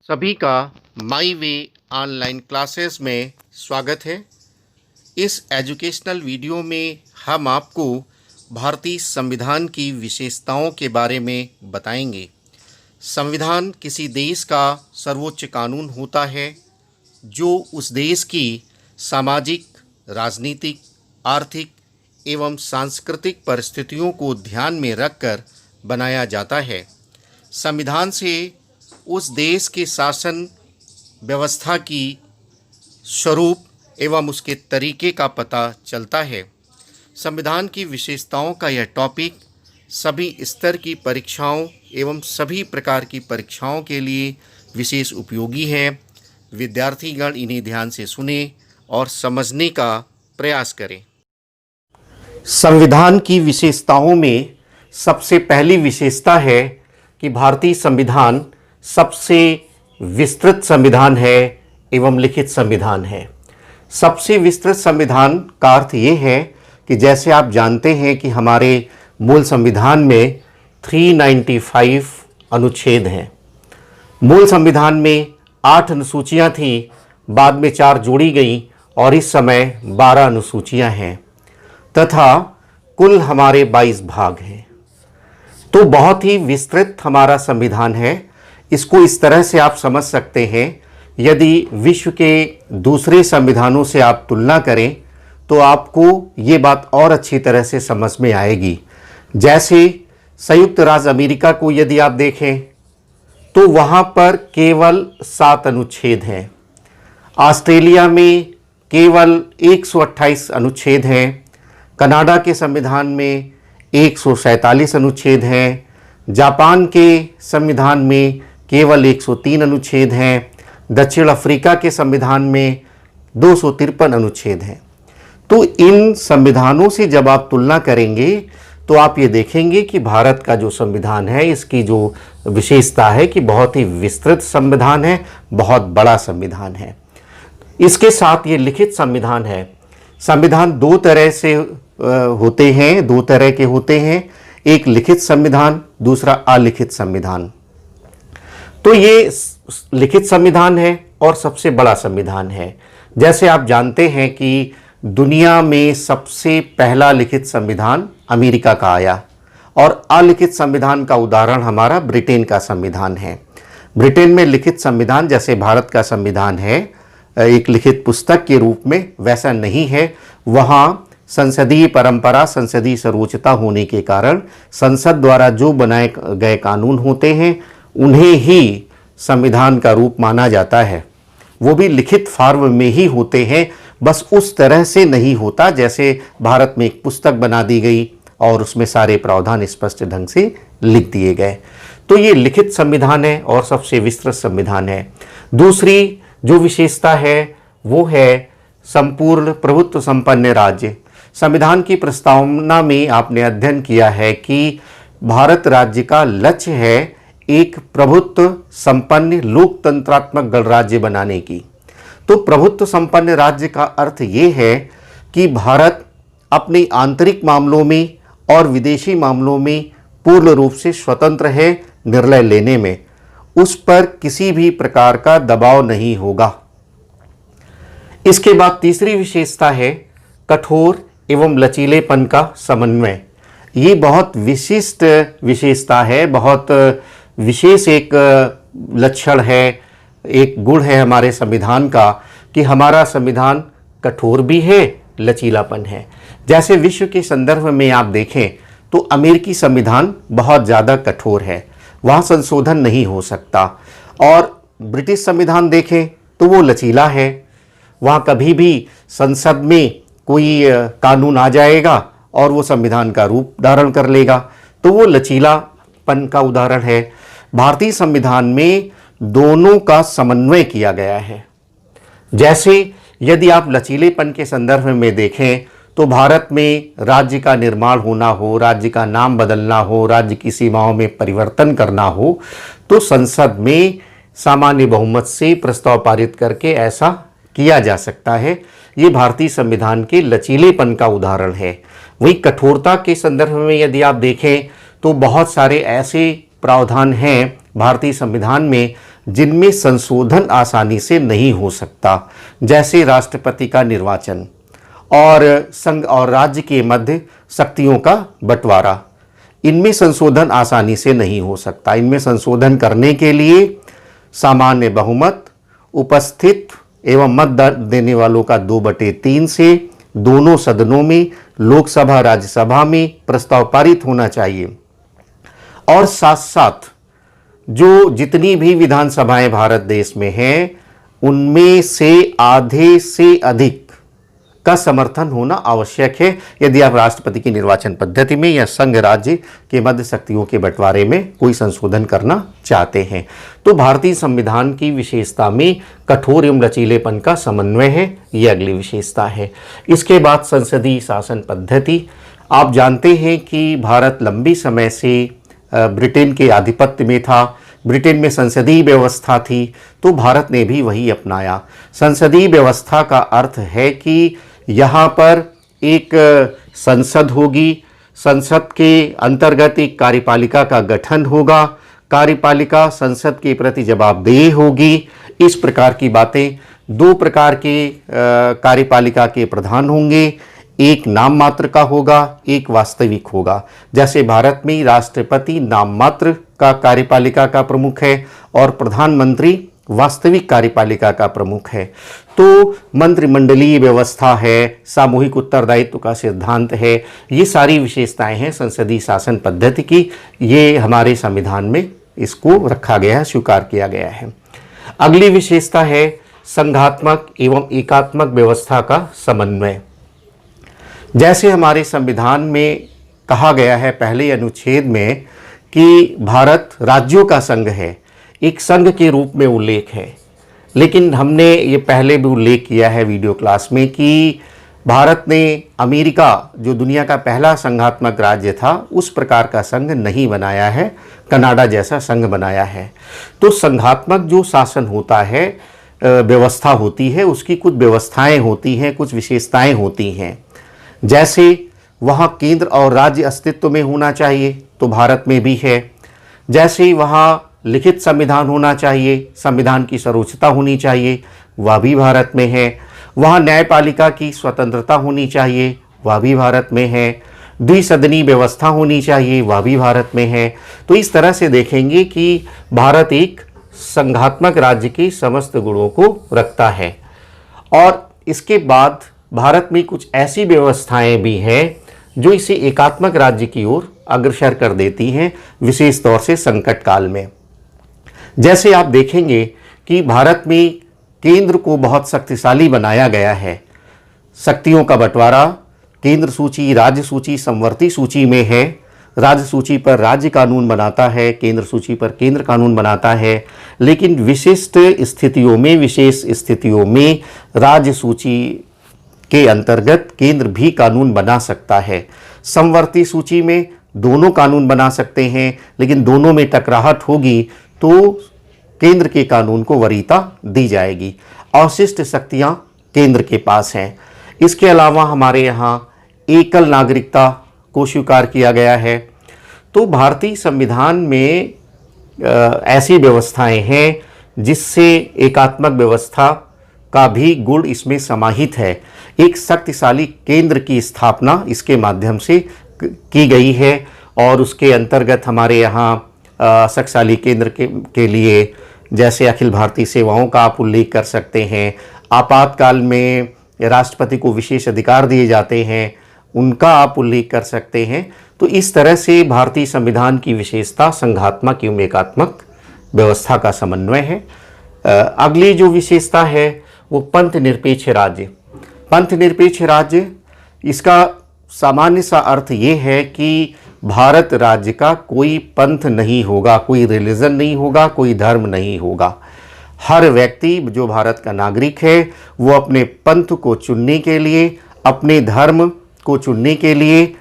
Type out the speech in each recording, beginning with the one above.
सभी का माई वे online classes में स्वागत है। इस एजुकेशनल वीडियो में हम आपको भारतीय संविधान की विशेषताओं के बारे में बताएंगे। संविधान किसी देश का सर्वोच्च कानून होता है जो उस देश की सामाजिक, राजनीतिक, आर्थिक एवं सांस्कृतिक परिस्थितियों को ध्यान में रखकर बनाया जाता है। संविधान से उस देश के शासन व्यवस्था की स्वरूप एवं उसके तरीके का पता चलता है। संविधान की विशेषताओं का यह टॉपिक सभी स्तर की परीक्षाओं एवं सभी प्रकार की परीक्षाओं के लिए विशेष उपयोगी है। विद्यार्थीगण इन्हें ध्यान से सुने और समझने का प्रयास करें। संविधान की विशेषताओं में सबसे पहली विशेषता है कि भारतीय संविधान सबसे विस्तृत संविधान है एवं लिखित संविधान है। सबसे विस्तृत संविधान का अर्थ ये है कि जैसे आप जानते हैं कि हमारे मूल संविधान में 395 अनुच्छेद हैं। मूल संविधान में 8 अनुसूचियां थीं, बाद में 4 जोड़ी गई और इस समय 12 अनुसूचियां हैं तथा कुल हमारे 22 भाग हैं। तो बहुत ही विस्तृत हमारा संविधान है। इसको इस तरह से आप समझ सकते हैं, यदि विश्व के दूसरे संविधानों से आप तुलना करें तो आपको ये बात और अच्छी तरह से समझ में आएगी। जैसे संयुक्त राज्य अमेरिका को यदि आप देखें तो वहाँ पर केवल 7 अनुच्छेद हैं। ऑस्ट्रेलिया में केवल 128 अनुच्छेद हैं। कनाडा के संविधान में 147 अनुच्छेद हैं। जापान के संविधान में केवल 103 अनुच्छेद हैं। दक्षिण अफ्रीका के संविधान में 253 अनुच्छेद हैं। तो इन संविधानों से जब आप तुलना करेंगे तो आप ये देखेंगे कि भारत का जो संविधान है, इसकी जो विशेषता है कि बहुत ही विस्तृत संविधान है, बहुत बड़ा संविधान है। इसके साथ ये लिखित संविधान है। संविधान दो तरह से होते हैं, 2 तरह के होते हैं, एक लिखित संविधान, दूसरा अलिखित संविधान। तो ये लिखित संविधान है और सबसे बड़ा संविधान है। जैसे आप जानते हैं कि दुनिया में सबसे पहला लिखित संविधान अमेरिका का आया और अलिखित संविधान का उदाहरण हमारा ब्रिटेन का संविधान है। ब्रिटेन में लिखित संविधान जैसे भारत का संविधान है एक लिखित पुस्तक के रूप में, वैसा नहीं है। वहाँ संसदीय परंपरा, संसदीय सर्वोच्चता होने के कारण संसद द्वारा जो बनाए गए कानून होते हैं उन्हें ही संविधान का रूप माना जाता है। वो भी लिखित फॉर्म में ही होते हैं, बस उस तरह से नहीं होता जैसे भारत में एक पुस्तक बना दी गई और उसमें सारे प्रावधान स्पष्ट ढंग से लिख दिए गए। तो ये लिखित संविधान है और सबसे विस्तृत संविधान है। दूसरी जो विशेषता है वो है संपूर्ण प्रभुत्व संपन्न राज्य। संविधान की प्रस्तावना में आपने अध्ययन किया है कि भारत राज्य का लक्ष्य है एक प्रभुत्व संपन्न लोकतंत्रात्मक गणराज्य बनाने की। तो प्रभुत्व संपन्न राज्य का अर्थ ये है कि भारत अपने आंतरिक मामलों में और विदेशी मामलों में पूर्ण रूप से स्वतंत्र है। निर्णय लेने में उस पर किसी भी प्रकार का दबाव नहीं होगा। इसके बाद तीसरी विशेषता है कठोर एवं लचीलेपन का समन्वय। ये बहुत विशिष्ट विशेषता है, बहुत विशेष एक लक्षण है, एक गुण है हमारे संविधान का कि हमारा संविधान कठोर भी है, लचीलापन है। जैसे विश्व के संदर्भ में आप देखें तो अमेरिकी संविधान बहुत ज़्यादा कठोर है, वहाँ संशोधन नहीं हो सकता। और ब्रिटिश संविधान देखें तो वो लचीला है, वहाँ कभी भी संसद में कोई कानून आ जाएगा और वो संविधान का रूप धारण कर लेगा, तो वो लचीलापन का उदाहरण है। भारतीय संविधान में दोनों का समन्वय किया गया है। जैसे यदि आप लचीलेपन के संदर्भ में देखें तो भारत में राज्य का निर्माण होना हो, राज्य का नाम बदलना हो, राज्य की सीमाओं में परिवर्तन करना हो तो संसद में सामान्य बहुमत से प्रस्ताव पारित करके ऐसा किया जा सकता है। ये भारतीय संविधान के लचीलेपन का उदाहरण है। वही कठोरता के संदर्भ में यदि आप देखें तो बहुत सारे ऐसे प्रावधान हैं भारतीय संविधान में जिनमें संशोधन आसानी से नहीं हो सकता, जैसे राष्ट्रपति का निर्वाचन और संघ और राज्य के मध्य शक्तियों का बंटवारा। इनमें संशोधन आसानी से नहीं हो सकता। इनमें संशोधन करने के लिए सामान्य बहुमत, उपस्थित एवं मत देने वालों का 2/3 से दोनों सदनों में, लोकसभा राज्यसभा में प्रस्ताव पारित होना चाहिए। और साथ साथ जो जितनी भी विधानसभाएं भारत देश में हैं उनमें से आधे से अधिक का समर्थन होना आवश्यक है यदि आप राष्ट्रपति की निर्वाचन पद्धति में या संघ राज्य के मध्य शक्तियों के बंटवारे में कोई संशोधन करना चाहते हैं। तो भारतीय संविधान की विशेषता में कठोर एवं लचीलेपन का समन्वय है, ये अगली विशेषता है। इसके बाद संसदीय शासन पद्धति। आप जानते हैं कि भारत लंबी समय से ब्रिटेन के आधिपत्य में था। ब्रिटेन में संसदीय व्यवस्था थी, तो भारत ने भी वही अपनाया। संसदीय व्यवस्था का अर्थ है कि यहाँ पर एक संसद होगी, संसद के अंतर्गत एक कार्यपालिका का गठन होगा, कार्यपालिका संसद के प्रति जवाबदेह होगी। इस प्रकार की बातें। 2 प्रकार के कार्यपालिका के प्रधान होंगे, एक नाम मात्र का होगा, एक वास्तविक होगा। जैसे भारत में राष्ट्रपति नाम मात्र का कार्यपालिका का प्रमुख है और प्रधानमंत्री वास्तविक कार्यपालिका का प्रमुख है। तो मंत्रिमंडलीय व्यवस्था है, सामूहिक उत्तरदायित्व का सिद्धांत है, ये सारी विशेषताएं हैं संसदीय शासन पद्धति की। ये हमारे संविधान में इसको रखा गया है, स्वीकार किया गया है। अगली विशेषता है संघात्मक एवं एकात्मक व्यवस्था का समन्वय। जैसे हमारे संविधान में कहा गया है पहले अनुच्छेद में कि भारत राज्यों का संघ है, एक संघ के रूप में उल्लेख है, लेकिन हमने ये पहले भी उल्लेख किया है वीडियो क्लास में कि भारत ने अमेरिका जो दुनिया का पहला संघात्मक राज्य था उस प्रकार का संघ नहीं बनाया है, कनाडा जैसा संघ बनाया है। तो संघात्मक जो शासन होता है, व्यवस्था होती है, उसकी कुछ व्यवस्थाएं होती हैं, कुछ विशेषताएं होती हैं। जैसे वहाँ केंद्र और राज्य अस्तित्व में होना चाहिए, तो भारत में भी है। जैसे वहाँ लिखित संविधान होना चाहिए, संविधान की सर्वोच्चता होनी चाहिए, वह भी भारत में है। वहाँ न्यायपालिका की स्वतंत्रता होनी चाहिए, वह भी भारत में है। द्विसदनीय व्यवस्था होनी चाहिए, वह भी भारत में है। तो इस तरह से देखेंगे कि भारत एक संघात्मक राज्य के समस्त गुणों को रखता है। और इसके बाद भारत में कुछ ऐसी व्यवस्थाएं भी हैं जो इसे एकात्मक राज्य की ओर अग्रसर कर देती हैं, विशेष तौर से संकट काल में। जैसे आप देखेंगे कि भारत में केंद्र को बहुत शक्तिशाली बनाया गया है। शक्तियों का बंटवारा केंद्र सूची, राज्य सूची, समवर्ती सूची में है। राज्य सूची पर राज्य कानून बनाता है, केंद्र सूची पर केंद्र कानून बनाता है। लेकिन विशिष्ट स्थितियों में, विशेष स्थितियों में राज्य सूची के अंतर्गत केंद्र भी कानून बना सकता है। समवर्ती सूची में दोनों कानून बना सकते हैं, लेकिन दोनों में टकराहट होगी तो केंद्र के कानून को वरीयता दी जाएगी। अवशिष्ट शक्तियां केंद्र के पास हैं। इसके अलावा हमारे यहाँ एकल नागरिकता को स्वीकार किया गया है। तो भारतीय संविधान में ऐसी व्यवस्थाएं हैं जिससे एकात्मक व्यवस्था का भी गुण इसमें समाहित है। एक शक्तिशाली केंद्र की स्थापना इसके माध्यम से की गई है और उसके अंतर्गत हमारे यहाँ शक्तिशाली केंद्र के लिए जैसे अखिल भारतीय सेवाओं का आप उल्लेख कर सकते हैं। आपातकाल में राष्ट्रपति को विशेष अधिकार दिए जाते हैं, उनका आप उल्लेख कर सकते हैं। तो इस तरह से भारतीय संविधान की विशेषता संघात्मक एवं एकात्मक व्यवस्था का समन्वय है। अगली जो विशेषता है वो पंथ निरपेक्ष राज्य। पंथ निरपेक्ष राज्य, इसका सामान्य सा अर्थ ये है कि भारत राज्य का कोई पंथ नहीं होगा, कोई रिलीजन नहीं होगा, कोई धर्म नहीं होगा। हर व्यक्ति जो भारत का नागरिक है वो अपने पंथ को चुनने के लिए, अपने धर्म को चुनने के लिए,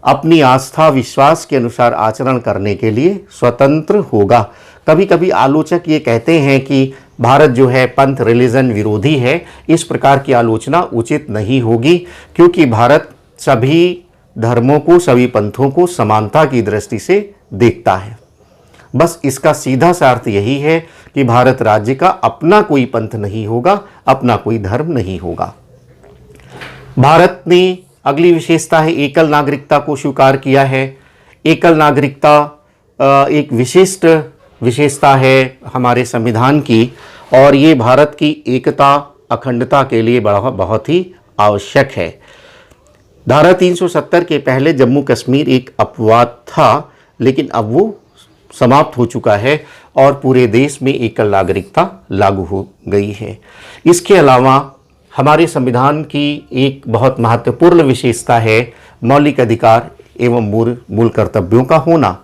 अपनी आस्था विश्वास के अनुसार आचरण करने के लिए स्वतंत्र होगा। कभी कभी आलोचक ये कहते हैं कि भारत जो है पंथ रिलीजन विरोधी है। इस प्रकार की आलोचना उचित नहीं होगी, क्योंकि भारत सभी धर्मों को, सभी पंथों को समानता की दृष्टि से देखता है। बस इसका सीधा सा अर्थ यही है कि भारत राज्य का अपना कोई पंथ नहीं होगा, अपना कोई धर्म नहीं होगा। भारत ने अगली विशेषता है एकल नागरिकता को स्वीकार किया है। एकल नागरिकता एक विशिष्ट विशेषता है हमारे संविधान की, और ये भारत की एकता अखंडता के लिए बहुत ही आवश्यक है। धारा 370 के पहले जम्मू कश्मीर एक अपवाद था, लेकिन अब वो समाप्त हो चुका है और पूरे देश में एकल नागरिकता लागू हो गई है। इसके अलावा हमारे संविधान की एक बहुत महत्वपूर्ण विशेषता है मौलिक अधिकार एवं मूल कर्तव्यों का होना।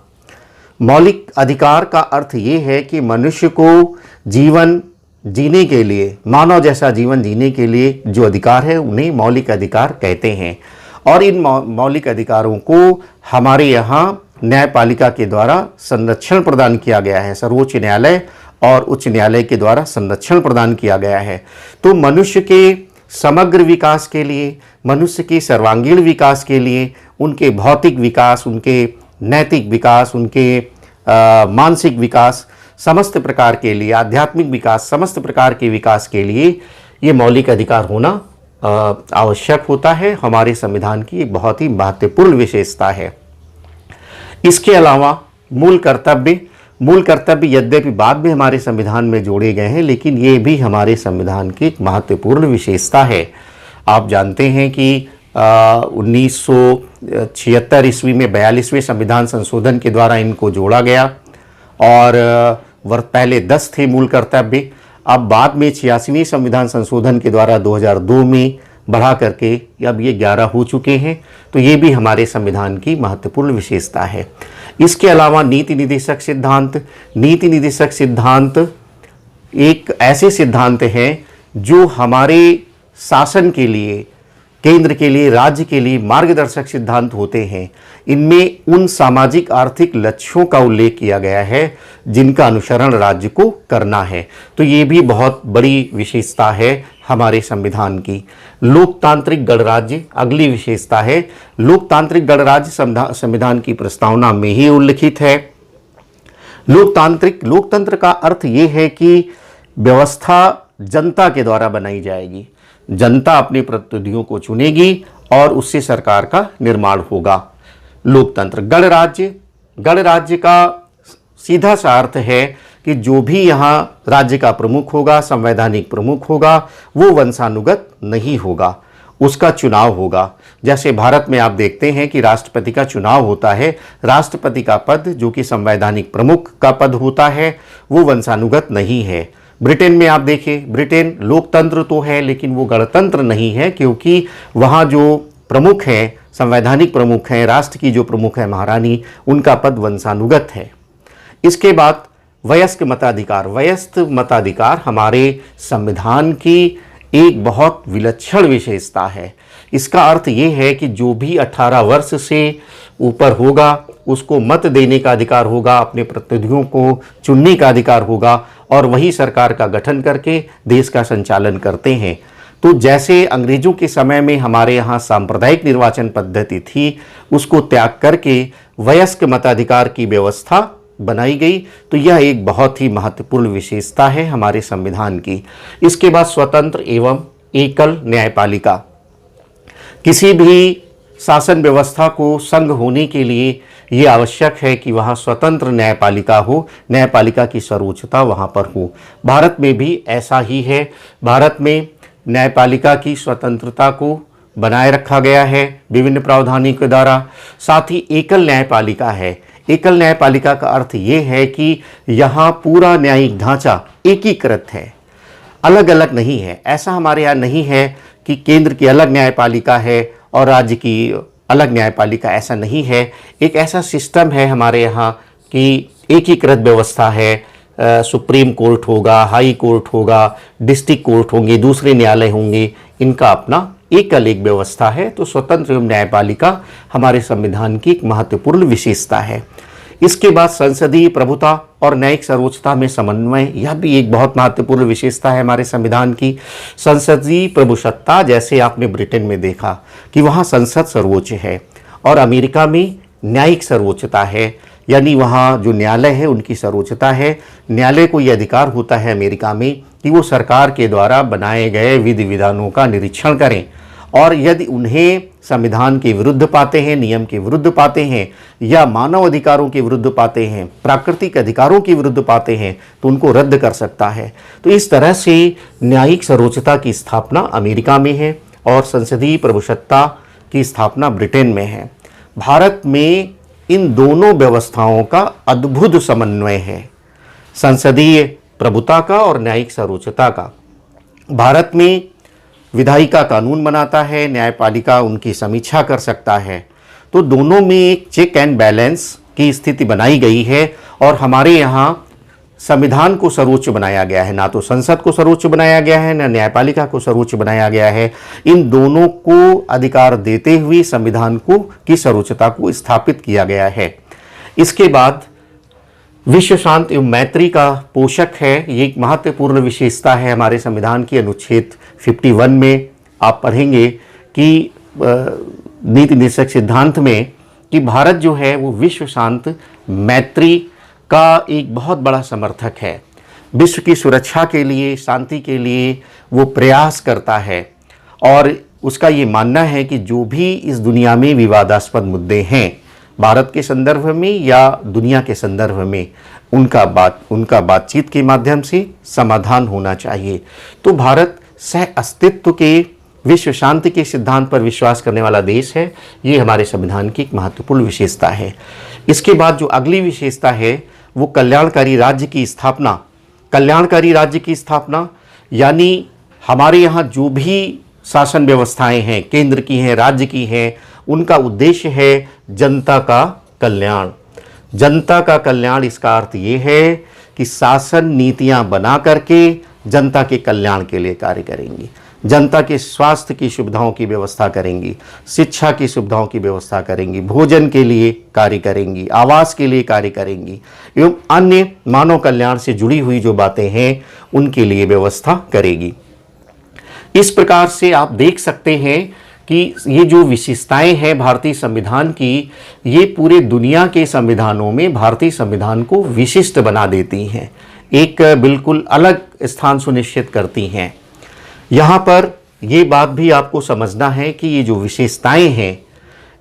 मौलिक अधिकार का अर्थ ये है कि मनुष्य को जीवन जीने के लिए, मानव जैसा जीवन जीने के लिए जो अधिकार है उन्हें मौलिक अधिकार कहते हैं। और इन मौलिक अधिकारों को हमारे यहाँ न्यायपालिका के द्वारा संरक्षण प्रदान किया गया है। सर्वोच्च न्यायालय और उच्च न्यायालय के द्वारा संरक्षण प्रदान किया गया है। तो मनुष्य के समग्र विकास के लिए, मनुष्य के सर्वांगीण विकास के लिए, उनके भौतिक विकास, उनके नैतिक विकास, उनके मानसिक विकास, समस्त प्रकार के लिए, आध्यात्मिक विकास, समस्त प्रकार के विकास के लिए ये मौलिक अधिकार होना आवश्यक होता है। हमारे संविधान की एक बहुत ही महत्वपूर्ण विशेषता है। इसके अलावा मूल कर्तव्य यद्यपि बाद में हमारे संविधान में जोड़े गए हैं, लेकिन ये भी हमारे संविधान की एक महत्वपूर्ण विशेषता है। आप जानते हैं कि 1976 ईस्वी में 42वें संविधान संशोधन के द्वारा इनको जोड़ा गया, और पहले 10 थे मूल कर्तव्य। अब बाद में 86वें संविधान संशोधन के द्वारा 2002 में बढ़ा करके अब ये 11 हो चुके हैं। तो ये भी हमारे संविधान की महत्वपूर्ण विशेषता है। इसके अलावा नीति निर्देशक सिद्धांत एक ऐसे सिद्धांत हैं जो हमारे शासन के लिए, केंद्र के लिए, राज्य के लिए मार्गदर्शक सिद्धांत होते हैं। इनमें उन सामाजिक आर्थिक लक्ष्यों का उल्लेख किया गया है जिनका अनुसरण राज्य को करना है। तो ये भी बहुत बड़ी विशेषता है हमारे संविधान की। लोकतांत्रिक गणराज्य अगली विशेषता है। लोकतांत्रिक गणराज्य संविधान की प्रस्तावना में ही उल्लिखित है। लोकतंत्र का अर्थ ये है कि व्यवस्था जनता के द्वारा बनाई जाएगी। जनता अपने प्रतिनिधियों को चुनेगी और उससे सरकार का निर्माण होगा। लोकतंत्र। गणराज्य का सीधा सा अर्थ है कि जो भी यहाँ राज्य का प्रमुख होगा, संवैधानिक प्रमुख होगा, वो वंशानुगत नहीं होगा, उसका चुनाव होगा। जैसे भारत में आप देखते हैं कि राष्ट्रपति का चुनाव होता है। राष्ट्रपति का पद जो कि संवैधानिक प्रमुख का पद होता है वो वंशानुगत नहीं है। ब्रिटेन में आप देखिए, ब्रिटेन लोकतंत्र तो है लेकिन वो गणतंत्र नहीं है, क्योंकि वहाँ जो प्रमुख हैं, संवैधानिक प्रमुख हैं, राष्ट्र की जो प्रमुख है महारानी, उनका पद वंशानुगत है। इसके बाद वयस्क मताधिकार हमारे संविधान की एक बहुत विलक्षण विशेषता है। इसका अर्थ ये है कि जो भी 18 वर्ष से ऊपर होगा उसको मत देने का अधिकार होगा, अपने प्रतिनिधियों को चुनने का अधिकार होगा, और वही सरकार का गठन करके देश का संचालन करते हैं। तो जैसे अंग्रेजों के समय में हमारे यहाँ सांप्रदायिक निर्वाचन पद्धति थी, उसको त्याग करके वयस्क मताधिकार की व्यवस्था बनाई गई। तो यह एक बहुत ही महत्वपूर्ण विशेषता है हमारे संविधान की। इसके बाद स्वतंत्र एवं एकल न्यायपालिका। किसी भी शासन व्यवस्था को संघ होने के लिए ये आवश्यक है कि वहाँ स्वतंत्र न्यायपालिका हो, न्यायपालिका की सर्वोच्चता वहाँ पर हो। भारत में भी ऐसा ही है। भारत में न्यायपालिका की स्वतंत्रता को बनाए रखा गया है विभिन्न प्रावधानों के द्वारा। साथ ही एकल न्यायपालिका है। एकल न्यायपालिका का अर्थ ये है कि यहाँ पूरा न्यायिक ढांचा एकीकृत है, अलग अलग नहीं है। ऐसा हमारे यहाँ नहीं है कि केंद्र की अलग न्यायपालिका है और राज्य की अलग न्यायपालिका, ऐसा नहीं है। एक ऐसा सिस्टम है हमारे यहाँ कि एकीकृत व्यवस्था है। सुप्रीम कोर्ट होगा, हाई कोर्ट होगा, डिस्ट्रिक्ट कोर्ट होंगे, दूसरे न्यायालय होंगे, इनका अपना एकल एक व्यवस्था है। तो स्वतंत्र एवं न्यायपालिका हमारे संविधान की एक महत्वपूर्ण विशेषता है। इसके बाद संसदीय प्रभुता और न्यायिक सर्वोच्चता में समन्वय, यह भी एक बहुत महत्वपूर्ण विशेषता है हमारे संविधान की। संसदीय प्रभुसत्ता, जैसे आपने ब्रिटेन में देखा कि वहाँ संसद सर्वोच्च है, और अमेरिका में न्यायिक सर्वोच्चता है। यानी वहाँ जो न्यायालय है उनकी सर्वोच्चता है। न्यायालय को ये अधिकार होता है अमेरिका में कि वो सरकार के द्वारा बनाए गए विधि विधानों का निरीक्षण करें, और यदि उन्हें संविधान के विरुद्ध पाते हैं, नियम के विरुद्ध पाते हैं, या मानव अधिकारों के विरुद्ध पाते हैं, प्राकृतिक अधिकारों के विरुद्ध पाते हैं, तो उनको रद्द कर सकता है। तो इस तरह से न्यायिक सर्वोच्चता की स्थापना अमेरिका में है और संसदीय प्रभुसत्ता की स्थापना ब्रिटेन में है। भारत में इन दोनों व्यवस्थाओं का अद्भुत समन्वय है, संसदीय प्रभुता का और न्यायिक सर्वोच्चता का। भारत में विधायिका कानून बनाता है, न्यायपालिका उनकी समीक्षा कर सकता है। तो दोनों में एक चेक एंड बैलेंस की स्थिति बनाई गई है, और हमारे यहाँ संविधान को सर्वोच्च बनाया गया है, ना तो संसद को सर्वोच्च बनाया गया है, ना न्यायपालिका को सर्वोच्च बनाया गया है। इन दोनों को अधिकार देते हुए संविधान को की सर्वोच्चता को स्थापित किया गया है। इसके बाद विश्व शांति एवं मैत्री का पोषक है, ये एक महत्वपूर्ण विशेषता है हमारे संविधान की। अनुच्छेद 51 में आप पढ़ेंगे कि नीति निर्देशक सिद्धांत में कि भारत जो है वो विश्व शांति मैत्री का एक बहुत बड़ा समर्थक है। विश्व की सुरक्षा के लिए, शांति के लिए वो प्रयास करता है, और उसका ये मानना है कि जो भी इस दुनिया में विवादास्पद मुद्दे हैं, भारत के संदर्भ में या दुनिया के संदर्भ में, उनका बातचीत के माध्यम से समाधान होना चाहिए। तो भारत सह अस्तित्व के विश्व शांति के सिद्धांत पर विश्वास करने वाला देश है। ये हमारे संविधान की एक महत्वपूर्ण विशेषता है। इसके बाद जो अगली विशेषता है वो कल्याणकारी राज्य की स्थापना। कल्याणकारी राज्य की स्थापना यानी हमारे यहाँ जो भी शासन व्यवस्थाएं हैं, केंद्र की हैं, राज्य की हैं, उनका उद्देश्य है जनता का कल्याण। जनता का कल्याण, इसका अर्थ ये है कि शासन नीतियां बना करके जनता के कल्याण के लिए कार्य करेंगी, जनता के स्वास्थ्य की सुविधाओं की व्यवस्था करेंगी, शिक्षा की सुविधाओं की व्यवस्था करेंगी, भोजन के लिए कार्य करेंगी, आवास के लिए कार्य करेंगी, एवं अन्य मानव कल्याण से जुड़ी हुई जो बातें हैं उनके लिए व्यवस्था करेगी। इस प्रकार से आप देख सकते हैं कि ये जो विशेषताएं हैं भारतीय संविधान की, ये पूरे दुनिया के संविधानों में भारतीय संविधान को विशिष्ट बना देती हैं, एक बिल्कुल अलग स्थान सुनिश्चित करती हैं। यहाँ पर ये बात भी आपको समझना है कि ये जो विशेषताएं हैं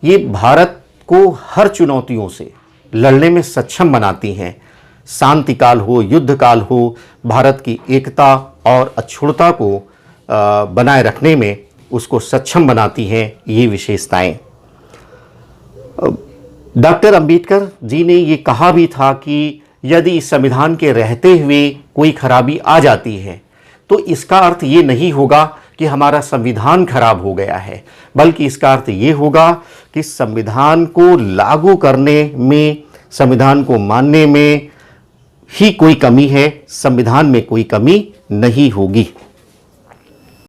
ये भारत को हर चुनौतियों से लड़ने में सक्षम बनाती हैं। शांति काल हो, युद्ध काल हो, भारत की एकता और अक्षुण्णता को बनाए रखने में उसको सक्षम बनाती हैं ये विशेषताएं। डॉक्टर अंबेडकर जी ने ये कहा भी था कि यदि इस संविधान के रहते हुए कोई खराबी आ जाती है तो इसका अर्थ ये नहीं होगा कि हमारा संविधान खराब हो गया है, बल्कि इसका अर्थ ये होगा कि संविधान को लागू करने में, संविधान को मानने में ही कोई कमी है, संविधान में कोई कमी नहीं होगी।